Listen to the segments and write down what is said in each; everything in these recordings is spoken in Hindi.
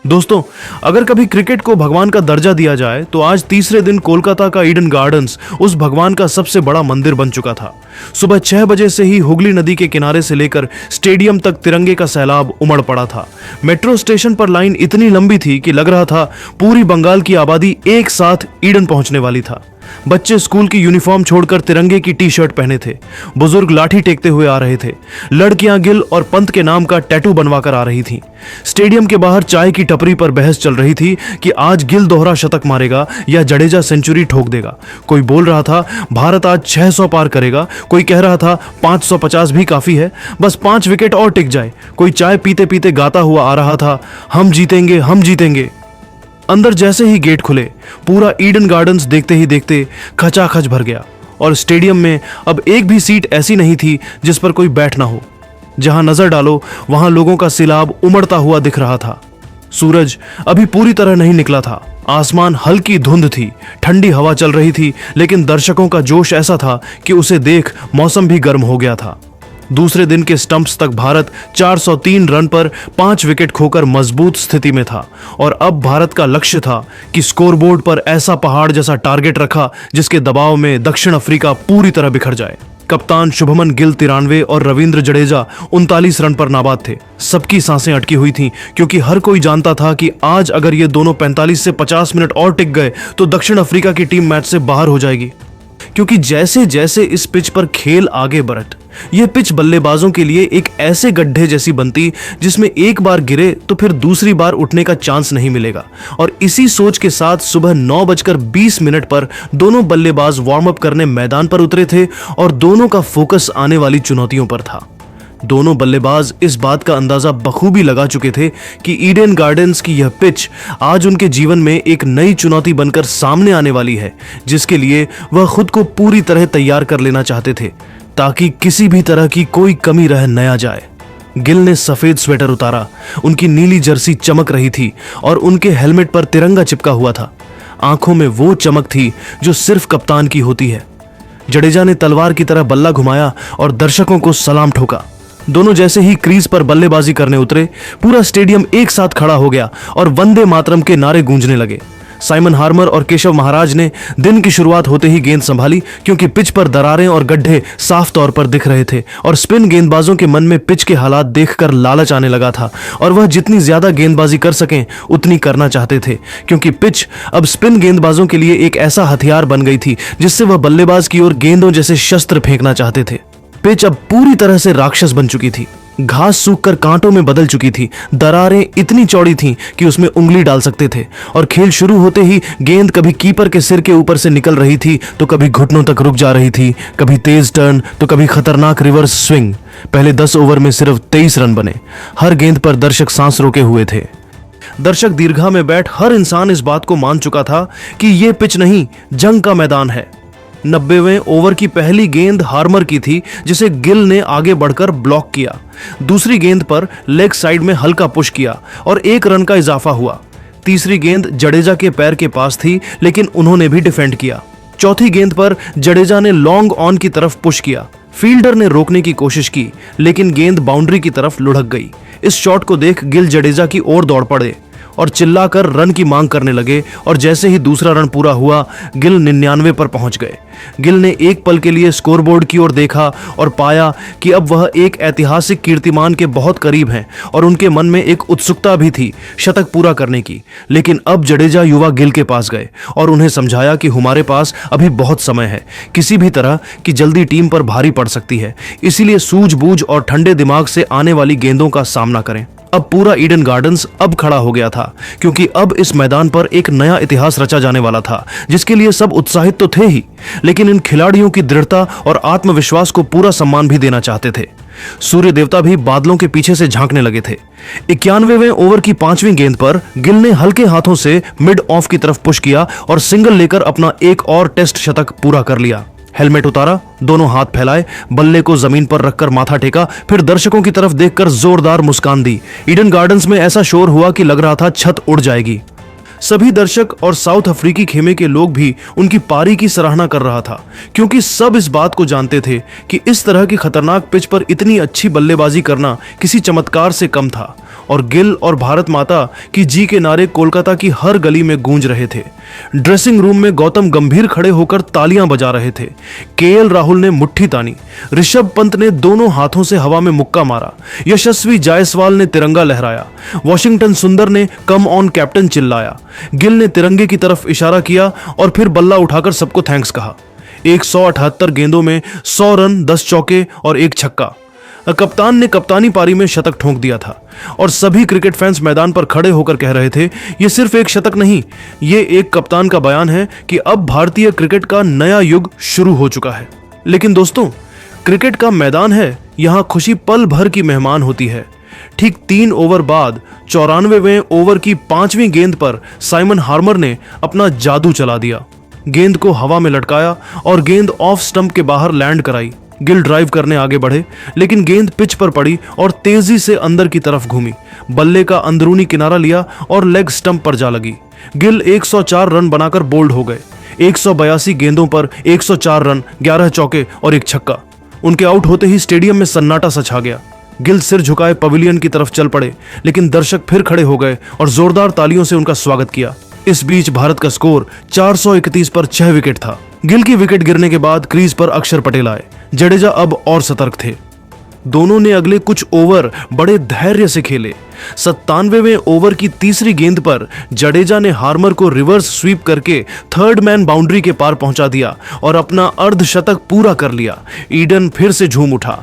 दोस्तों, अगर कभी क्रिकेट को भगवान का दर्जा दिया जाए तो आज तीसरे दिन कोलकाता का ईडन गार्डन्स उस भगवान का सबसे बड़ा मंदिर बन चुका था। सुबह 6 बजे से ही हुगली नदी के किनारे से लेकर स्टेडियम तक तिरंगे का सैलाब उमड़ पड़ा था। मेट्रो स्टेशन पर लाइन इतनी लंबी थी कि लग रहा था पूरी बंगाल की आबादी एक साथ ईडन पहुंचने वाली था। बच्चे स्कूल की यूनिफॉर्म छोड़कर तिरंगे की टी शर्ट पहने थे, बुजुर्ग लाठी टेकते हुए आ रहे थे, लड़कियां गिल और पंत के नाम का टैटू बनवाकर आ रही थीं। स्टेडियम के बाहर चाय की टपरी पर बहस चल रही थी कि आज गिल दोहरा शतक मारेगा या जडेजा सेंचुरी ठोक देगा। कोई बोल रहा था भारत आज 600 पार करेगा, कोई कह रहा था 550 भी काफी है, बस 5 विकेट और टिक जाए। कोई चाय पीते पीते गाता हुआ आ रहा था, हम जीतेंगे, हम जीतेंगे। अंदर जैसे ही गेट खुले, पूरा ईडन गार्डन्स देखते ही देखते खचाखच भर गया और स्टेडियम में अब एक भी सीट ऐसी नहीं थी जिस पर कोई बैठ ना हो। जहां नजर डालो वहां लोगों का सैलाब उमड़ता हुआ दिख रहा था। सूरज अभी पूरी तरह नहीं निकला था, आसमान हल्की धुंध थी, ठंडी हवा चल रही थी, लेकिन दर्शकों का जोश ऐसा था कि उसे देख मौसम भी गर्म हो गया था। दूसरे दिन के स्टंप्स तक भारत 403 रन पर 5 विकेट खोकर मजबूत स्थिति में था और अब भारत का लक्ष्य था कि स्कोरबोर्ड पर ऐसा पहाड़ जैसा टारगेट रखा जिसके दबाव में दक्षिण अफ्रीका पूरी तरह बिखर जाए। कप्तान शुभमन गिल 93 और रविंद्र जडेजा 39 रन पर नाबाद थे। सबकी सांसें अटकी हुई थीं क्योंकि हर कोई जानता था कि आज अगर ये दोनों 45 से 50 मिनट और टिक गए तो दक्षिण अफ्रीका की टीम मैच से बाहर हो जाएगी। क्योंकि जैसे जैसे इस पिच पर खेल आगे बढ़त, यह पिच बल्लेबाजों के लिए एक ऐसे गड्ढे जैसी बनती जिसमें एक बार गिरे तो फिर दूसरी बार उठने का चांस नहीं मिलेगा। और इसी सोच के साथ सुबह 9:20 पर दोनों बल्लेबाज वार्म अप करने मैदान पर उतरे थे और दोनों का फोकस आने वाली चुनौतियों पर था। दोनों बल्लेबाज इस बात का अंदाजा बखूबी लगा चुके थे कि ईडन गार्डन्स की यह पिच आज उनके जीवन में एक नई चुनौती बनकर सामने आने वाली है, जिसके लिए वह खुद को पूरी तरह तैयार कर लेना चाहते थे ताकि किसी भी तरह की कोई कमी रह न जाए। गिल ने सफेद स्वेटर उतारा, उनकी नीली जर्सी चमक रही थी और उनके हेलमेट पर तिरंगा चिपका हुआ था। आंखों में वो चमक थी जो सिर्फ कप्तान की होती है। जडेजा ने तलवार की तरह बल्ला घुमाया और दर्शकों को सलाम ठोका। दोनों जैसे ही क्रीज पर बल्लेबाजी करने उतरे, पूरा स्टेडियम एक साथ खड़ा हो गया और वंदे मातरम के नारे गूंजने लगे। साइमन हार्मर और केशव महाराज ने दिन की शुरुआत होते ही गेंद संभाली क्योंकि पिच पर दरारें और गड्ढे साफ तौर पर दिख रहे थे और स्पिन गेंदबाजों के मन में पिच के हालात देखकर लालच आने लगा था और वह जितनी ज्यादा गेंदबाजी कर सकें उतनी करना चाहते थे, क्योंकि पिच अब स्पिन गेंदबाजों के लिए एक ऐसा हथियार बन गई थी जिससे वह बल्लेबाज की ओर गेंदों जैसे शस्त्र फेंकना चाहते थे। पिच अब पूरी तरह से राक्षस बन चुकी थी, घास सूखकर कांटों में बदल चुकी थी, दरारें इतनी चौड़ी थीं कि उसमें उंगली डाल सकते थे और खेल शुरू होते ही गेंद कभी कीपर के सिर के ऊपर से निकल रही थी तो कभी घुटनों तक रुक जा रही थी, कभी तेज टर्न तो कभी खतरनाक रिवर्स स्विंग। पहले 10 ओवर में सिर्फ 23 रन बने। हर गेंद पर दर्शक सांस रोके हुए थे। दर्शक दीर्घा में बैठ हर इंसान इस बात को मान चुका था कि यह पिच नहीं, जंग का मैदान है। 90वें ओवर की पहली गेंद हार्मर की थी जिसे गिल ने आगे बढ़कर ब्लॉक किया। दूसरी गेंद पर लेग साइड में हल्का पुश किया और 1 रन का इजाफा हुआ। तीसरी गेंद जडेजा के पैर के पास थी लेकिन उन्होंने भी डिफेंड किया। चौथी गेंद पर जडेजा ने लॉन्ग ऑन की तरफ पुश किया। फील्डर ने रोकने की कोशिश की लेकिन गेंद बाउंड्री की तरफ लुढ़क गई। इस शॉट को देख गिल जडेजा की ओर दौड़ पड़े और चिल्लाकर रन की मांग करने लगे और जैसे ही दूसरा रन पूरा हुआ, गिल 99 पर पहुंच गए। गिल ने एक पल के लिए स्कोरबोर्ड की ओर देखा और पाया कि अब वह एक ऐतिहासिक कीर्तिमान के बहुत करीब हैं और उनके मन में एक उत्सुकता भी थी शतक पूरा करने की। लेकिन अब जडेजा युवा गिल के पास गए और उन्हें समझाया कि हमारे पास अभी बहुत समय है, किसी भी तरह की जल्दी टीम पर भारी पड़ सकती है, इसीलिए सूझबूझ और ठंडे दिमाग से आने वाली गेंदों का सामना करें। अब पूरा ईडन गार्डन्स अब खड़ा हो गया था क्योंकि अब इस मैदान पर एक नया इतिहास रचा जाने वाला था जिसके लिए सब उत्साहित तो थे ही, लेकिन इन खिलाड़ियों की दृढ़ता और आत्मविश्वास को पूरा सम्मान भी देना चाहते थे। सूर्य देवता भी बादलों के पीछे से झांकने लगे थे। 91वें ओवर की 5वीं गेंद पर गिल ने हल्के हाथों से मिड ऑफ की तरफ पुश किया और सिंगल लेकर अपना एक और टेस्ट शतक पूरा कर लिया। हेलमेट उतारा, दोनों हाथ फैलाए, बल्ले को जमीन पर रखकर माथा टेका, फिर दर्शकों की तरफ देखकर जोरदार मुस्कान दी। ईडन गार्डन्स में ऐसा शोर हुआ कि लग रहा था छत उड़ जाएगी। सभी दर्शक और साउथ अफ्रीकी खेमे के लोग भी उनकी पारी की सराहना कर रहा था, क्योंकि सब इस बात को जानते थे कि इस तरह की खतरनाक पिच पर इतनी अच्छी बल्लेबाजी करना किसी चमत्कार से कम था। और गिल और भारत माता की जी के नारे कोलकाता की हर गली में गूंज रहे थे। ड्रेसिंग रूम में गौतम गंभीर खड़े होकर तालियां बजा रहे थे। केएल राहुल ने मुट्ठी तानी, ऋषभ पंत ने दोनों हाथों से हवा में मुक्का मारा, यशस्वी जायसवाल ने तिरंगा लहराया, वॉशिंगटन सुंदर ने कम ऑन कैप्टन चिल्लाया, गिल ने तिरंगे की तरफ इशारा किया और फिर बल्ला उठाकर सबको थैंक्स कहा। 178 गेंदों में 100 रन, 10 चौके और 1 छक्का। कप्तान ने कप्तानी पारी में शतक ठोंक दिया था और सभी क्रिकेट फैंस मैदान पर खड़े होकर कह रहे थे, ये सिर्फ एक शतक नहीं, ये एक कप्तान का बयान है कि अब भारतीय क्रिकेट का नया युग शुरू हो चुका है। लेकिन दोस्तों, क्रिकेट का मैदान है, यहाँ खुशी पल भर की मेहमान होती है। ठीक 3 ओवर बाद 94वें ओवर की 5वीं गेंद पर साइमन हार्मर ने अपना जादू चला दिया। गेंद को हवा में लटकाया और गेंद ऑफ स्टंप के बाहर लैंड कराई। गिल ड्राइव करने आगे बढ़े, लेकिन गेंद पिच पर पड़ी और तेजी से अंदर की तरफ घूमी, बल्ले का अंदरूनी किनारा लिया और लेग स्टंप पर जा लगी। गिल 104 रन बनाकर बोल्ड हो गए। 182 गेंदों पर 104 रन, 11 चौके और 1 छक्का। उनके आउट होते ही स्टेडियम में सन्नाटा सा छा गया। गिल सिर झुकाए पवेलियन की तरफ चल पड़े, लेकिन दर्शक फिर खड़े हो गए और जोरदार तालियों से उनका स्वागत किया। इस बीच भारत का स्कोर 431 पर 6 विकेट था। गिल की विकेट गिरने के बाद क्रीज पर अक्षर पटेल आए। जडेजा अब और सतर्क थे। दोनों ने अगले कुछ ओवर बड़े धैर्य से खेले। 97वें ओवर की तीसरी गेंद पर जडेजा ने हार्मर को रिवर्स स्वीप करके थर्ड मैन बाउंड्री के पार पहुंचा दिया और अपना अर्धशतक पूरा कर लिया। ईडन फिर से झूम उठा।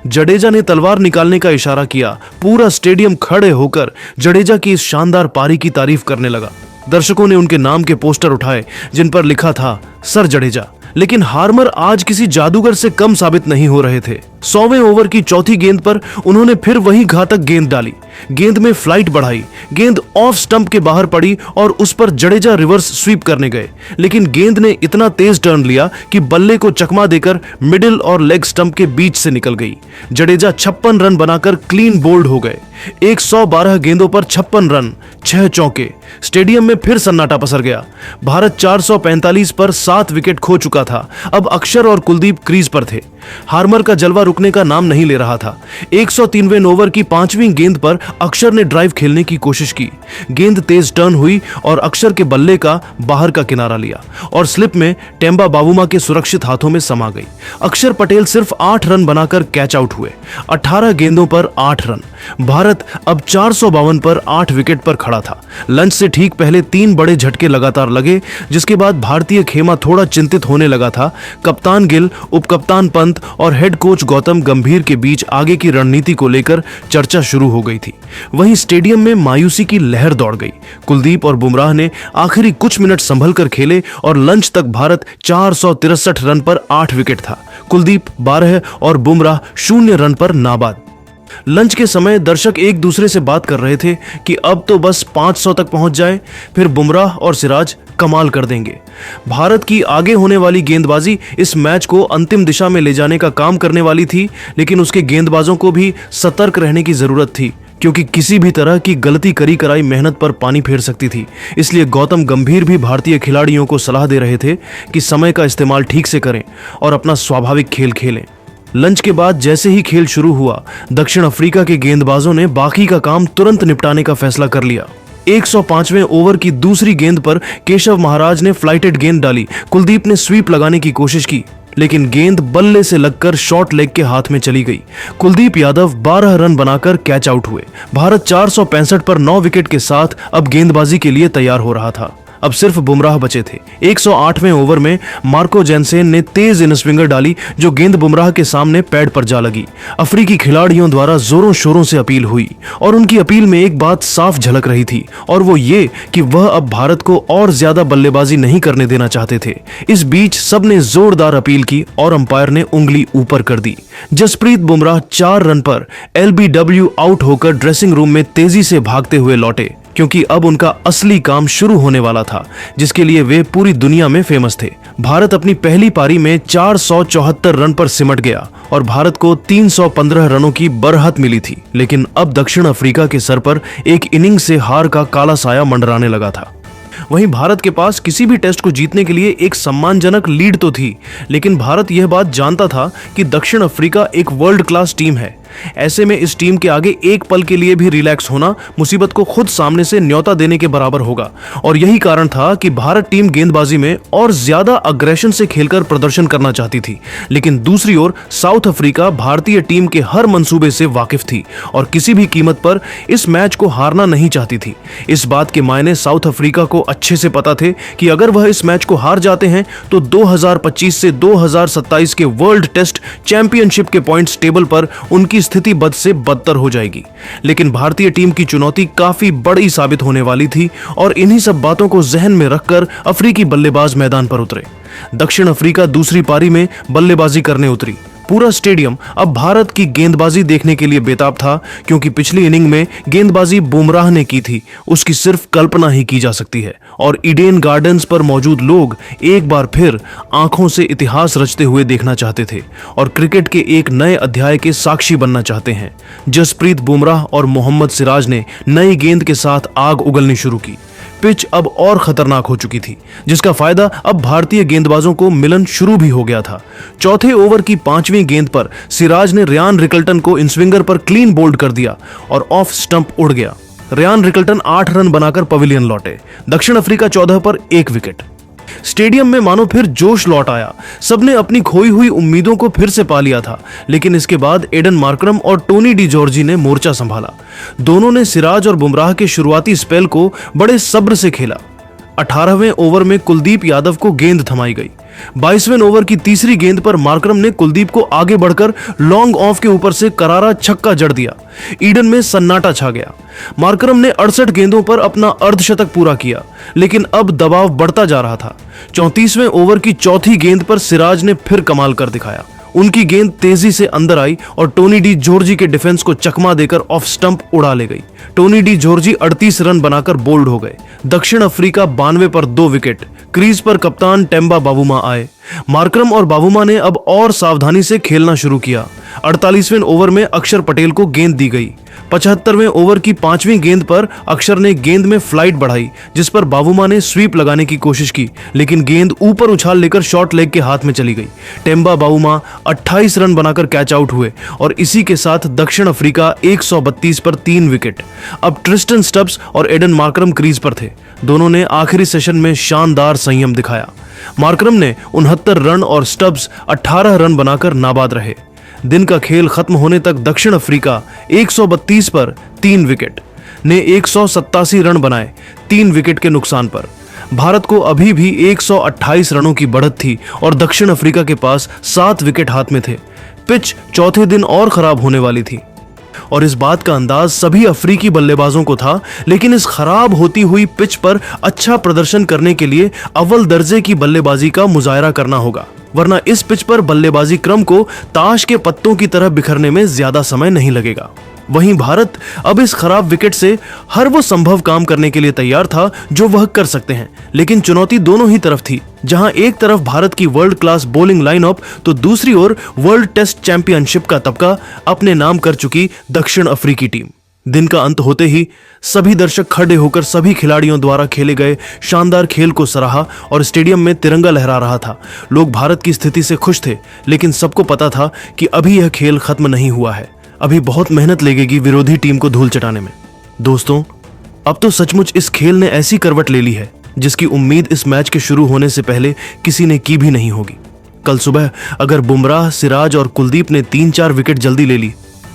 जडेजा ने तलवार निकालने का इशारा किया। पूरा स्टेडियम खड़े होकर जडेजा की इस शानदार पारी की तारीफ करने लगा। दर्शकों ने उनके नाम के पोस्टर उठाए जिन पर लिखा था सर जडेजा। लेकिन हार्मर आज किसी जादूगर से कम साबित नहीं हो रहे थे। 100वें ओवर की चौथी गेंद पर उन्होंने फिर वही घातक गेंद डाली। गेंद में फ्लाइट बढ़ाई, गेंद ऑफ स्टंप के बाहर पड़ी और उस पर जडेजा रिवर्स स्वीप करने गए, लेकिन गेंद ने इतना तेज टर्न लिया कि बल्ले को चकमा देकर मिडिल और लेग स्टंप के बीच से निकल गई। जडेजा 56 रन बनाकर क्लीन बोल्ड हो गए। 112 गेंदों पर 56 रन, 6 चौके। स्टेडियम में फिर सन्नाटा पसर गया। भारत 445 पर 7 विकेट खो चुका था। अब अक्षर और कुलदीप क्रीज पर थे। हार्मर का जलवा रुकने का नाम नहीं ले रहा था। 103वें ओवर की 5वीं गेंद पर अक्षर ने ड्राइव खेलने की कोशिश की। गेंद तेज टर्न हुई और अक्षर के बल्ले का बाहर का किनारा लिया और स्लिप में टेम्बा बावुमा के सुरक्षित हाथों में समा गई। अक्षर पटेल सिर्फ 8 रन बनाकर कैच आउट हुए। 18 गेंदों पर 8 रन। भारत अब 452 पर 8 विकेट पर खड़ा था। लंच से ठीक पहले 3 बड़े झटके लगातार लगे, जिसके बाद भारतीय खेमा थोड़ा चिंतित होने लगा था। कप्तान गिल, उपकप्तान पंत और हेड कोच गौतम गंभीर के बीच आगे की रणनीति को लेकर चर्चा शुरू हो गई थी। वहीं स्टेडियम में मायूसी की लहर दौड़ गई। कुलदीप और बुमराह ने आखिरी कुछ मिनट संभल कर खेले और लंच तक भारत 463 रन पर 8 विकेट था। कुलदीप 12 और बुमराह 0 रन पर नाबाद। लंच के समय दर्शक एक दूसरे से बात कर रहे थे कि अब तो बस 500 तक पहुंच जाए, फिर बुमराह और सिराज कमाल कर देंगे। भारत की आगे होने वाली गेंदबाजी इस मैच को अंतिम दिशा में ले जाने का काम करने वाली थी, लेकिन उसके गेंदबाजों को भी सतर्क रहने की जरूरत थी, क्योंकि किसी भी तरह की गलती करी कराई मेहनत पर पानी फेर सकती थी। इसलिए गौतम गंभीर भी भारतीय खिलाड़ियों को सलाह दे रहे थे कि समय का इस्तेमाल ठीक से करें और अपना स्वाभाविक खेल खेलें। लंच के बाद जैसे ही खेल शुरू हुआ, दक्षिण अफ्रीका के गेंदबाजों ने बाकी का काम तुरंत निपटाने का फैसला कर लिया। 105वें ओवर की दूसरी गेंद पर केशव महाराज ने फ्लाइटेड गेंद डाली। कुलदीप ने स्वीप लगाने की कोशिश की, लेकिन गेंद बल्ले से लगकर शॉर्ट लेग के हाथ में चली गई। कुलदीप यादव 12 रन बनाकर कैच आउट हुए। भारत 465 पर 9 विकेट के साथ अब गेंदबाजी के लिए तैयार हो रहा था। अब सिर्फ बुमराह बचे थे। 108वें ओवर में मार्को जेनसेन ने तेज इन स्विंगर डाली, जो गेंद बुमराह के सामने पैड पर जा लगी। अफ्रीकी खिलाड़ियों द्वारा जोरों शोरों से अपील हुई और उनकी अपील में एक बात साफ झलक रही थी, और वो ये कि वह अब भारत को और ज्यादा बल्लेबाजी नहीं करने देना चाहते थे। इस बीच सबने जोरदार अपील की और अंपायर ने उंगली ऊपर कर दी। जसप्रीत बुमराह 4 रन पर LBW आउट होकर ड्रेसिंग रूम में तेजी से भागते हुए लौटे, क्योंकि अब उनका असली काम शुरू होने वाला था, जिसके लिए वे पूरी दुनिया में फेमस थे। भारत अपनी पहली पारी में 474 रन पर सिमट गया और भारत को 315 रनों की बरहत मिली थी। लेकिन अब दक्षिण अफ्रीका के सर पर एक इनिंग से हार का काला साया मंडराने लगा था। वहीं भारत के पास किसी भी टेस्ट को जीतने के लिए एक सम्मानजनक लीड तो थी, लेकिन भारत यह बात जानता था कि दक्षिण अफ्रीका एक वर्ल्ड क्लास टीम है। ऐसे में इस टीम के आगे एक पल के लिए भी रिलैक्स होना मुसीबत को खुद सामने से न्योता देने के बराबर होगा। और यही कारण था कि भारत टीम गेंदबाजी में और ज्यादा अग्रेशन से खेलकर प्रदर्शन करना चाहती थी, लेकिन दूसरी ओर साउथ अफ्रीका भारतीय टीम के हर मंसूबे से वाकिफ थी और किसी भी कीमत पर इस मैच को हारना नहीं चाहती थी। इस बात के मायने साउथ अफ्रीका को अच्छे से पता थे कि अगर वह इस मैच को हार जाते हैं तो 2025 से 2027 के वर्ल्ड टेस्ट चैंपियनशिप के पॉइंट्स टेबल पर उनकी स्थिति बद से बदतर हो जाएगी। लेकिन भारतीय टीम की चुनौती काफी बड़ी साबित होने वाली थी और इन्हीं सब बातों को जहन में रखकर अफ्रीकी बल्लेबाज मैदान पर उतरे। दक्षिण अफ्रीका दूसरी पारी में बल्लेबाजी करने उतरी। पूरा स्टेडियम अब भारत की गेंदबाजी देखने के लिए बेताब था, क्योंकि पिछली इनिंग में गेंदबाजी बुमराह ने की थी उसकी सिर्फ कल्पना ही की जा सकती है। और ईडन गार्डन्स पर मौजूद लोग एक बार फिर आंखों से इतिहास रचते हुए देखना चाहते थे और क्रिकेट के एक नए अध्याय के साक्षी बनना चाहते हैं। जसप्रीत बुमराह और मोहम्मद सिराज ने नई गेंद के साथ आग उगलनी शुरू की। पिच अब और खतरनाक हो चुकी थी, जिसका फायदा अब भारतीय गेंदबाजों को मिलन शुरू भी हो गया था। चौथे ओवर की 5वीं गेंद पर सिराज ने रियान रिकल्टन को इनस्विंगर पर क्लीन बोल्ड कर दिया और ऑफ स्टंप उड़ गया। रियान रिकल्टन 8 रन बनाकर पवेलियन लौटे। दक्षिण अफ्रीका 14 पर 1 विकेट। स्टेडियम में मानो फिर जोश लौट आया। सबने अपनी खोई हुई उम्मीदों को फिर से पा लिया था। लेकिन इसके बाद एडन मार्करम और टोनी डी जॉर्जी ने मोर्चा संभाला। दोनों ने सिराज और बुमराह के शुरुआती स्पेल को बड़े सब्र से खेला। 18वें ओवर में कुलदीप यादव को गेंद थमाई गई। 22वें ओवर की तीसरी गेंद पर मार्करम ने कुलदीप को आगे बढ़कर लॉन्ग ऑफ के ऊपर से करारा छक्का जड़ दिया। ईडन में सन्नाटा छा गया। मार्करम ने 68 गेंदों पर अपना अर्धशतक पूरा किया, लेकिन अब दबाव बढ़ता जा रहा था। 34वें ओवर की चौथी गेंद पर सिराज ने फिर कमाल कर दिखाया। उनकी गेंद तेजी से अंदर आई और टोनी डी जॉर्जी के डिफेंस को चकमा देकर ऑफ स्टंप उड़ा ले गई। टोनी डी जॉर्जी 38 रन बनाकर बोल्ड हो गए। दक्षिण अफ्रीका 92 पर 2 विकेट। क्रीज पर कप्तान टेम्बा बावुमा आए। मार्करम और बावुमा ने अब और सावधानी से खेलना शुरू किया। 48वें ओवर में अक्षर पटेल को गेंद दी गई। 75वें ओवर की 5वीं गेंद पर अक्षर ने गेंद में फ्लाइट बढ़ाई, जिस पर बावुमा ने स्वीप लगाने की कोशिश की, लेकिन गेंद ऊपर उछाल लेकर शॉर्ट लेग के हाथ में चली गई। टेम्बा बावुमा 28 रन बनाकर कैच आउट हुए और इसी के साथ दक्षिण अफ्रीका 132 पर 3 विकेट। अब ट्रिस्टन स्टब्स और एडन मार्करम क्रीज पर थे। दोनों ने आखिरी सेशन में शानदार संयम दिखाया। मार्करम ने 69 रन और स्टब्स 18 रन बनाकर नाबाद रहे। दिन का खेल खत्म होने तक दक्षिण अफ्रीका 132 पर 3 विकेट ने 187 रन बनाए, 3 विकेट के नुकसान पर। भारत को अभी भी 128 रनों की बढ़त थी और दक्षिण अफ्रीका के पास 7 विकेट हाथ में थे। पिच चौथे दिन और खराब होने वाली थी और इस बात का अंदाज सभी अफ्रीकी बल्लेबाजों को था, लेकिन इस खराब होती हुई पिच पर अच्छा प्रदर्शन करने के लिए अव्वल दर्जे की बल्लेबाजी का मुजाहरा करना होगा, वरना इस पिच पर बल्लेबाजी क्रम को ताश के पत्तों की तरह बिखरने में ज्यादा समय नहीं लगेगा। वहीं भारत अब इस खराब विकेट से हर वो संभव काम करने के लिए तैयार था जो वह कर सकते हैं, लेकिन चुनौती दोनों ही तरफ थी। जहां एक तरफ भारत की वर्ल्ड क्लास बॉलिंग लाइनअप तो दूसरी ओर वर्ल्ड टेस्ट चैंपियनशिप का तबका अपने नाम कर चुकी दक्षिण अफ्रीकी टीम। दिन का अंत होते ही सभी दर्शक खड़े होकर सभी खिलाड़ियों द्वारा खेले गए शानदार खेल को सराहा और स्टेडियम में तिरंगा लहरा रहा था। लोग भारत की स्थिति से खुश थे, लेकिन सबको पता था कि अभी यह खेल खत्म नहीं हुआ है। अभी बहुत मेहनत लगेगी विरोधी टीम को धूल चटाने में। दोस्तों, अब तो सचमुच इस खेल ने ऐसी करवट ले ली है जिसकी उम्मीद इस मैच के शुरू होने से पहले किसी ने की भी नहीं होगी। कल सुबह अगर बुमराह, सिराज और कुलदीप ने 3-4 विकेट जल्दी ले ली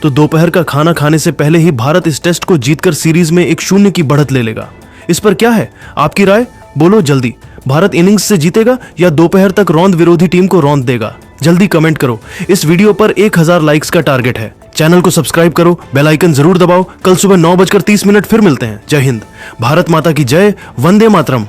तो दोपहर का खाना खाने से पहले ही भारत इस टेस्ट को जीतकर सीरीज में 1-0 की बढ़त ले लेगा। इस पर क्या है आपकी राय? बोलो जल्दी। भारत इनिंग्स से जीतेगा या दोपहर तक रौंद विरोधी टीम को रौंद देगा? जल्दी कमेंट करो। इस वीडियो पर 1000 लाइक्स का टारगेट है। चैनल को सब्सक्राइब करो, बेल आइकन जरूर दबाओ। कल सुबह 9:30 फिर मिलते हैं। जय हिंद, भारत माता की जय, वंदे मातरम।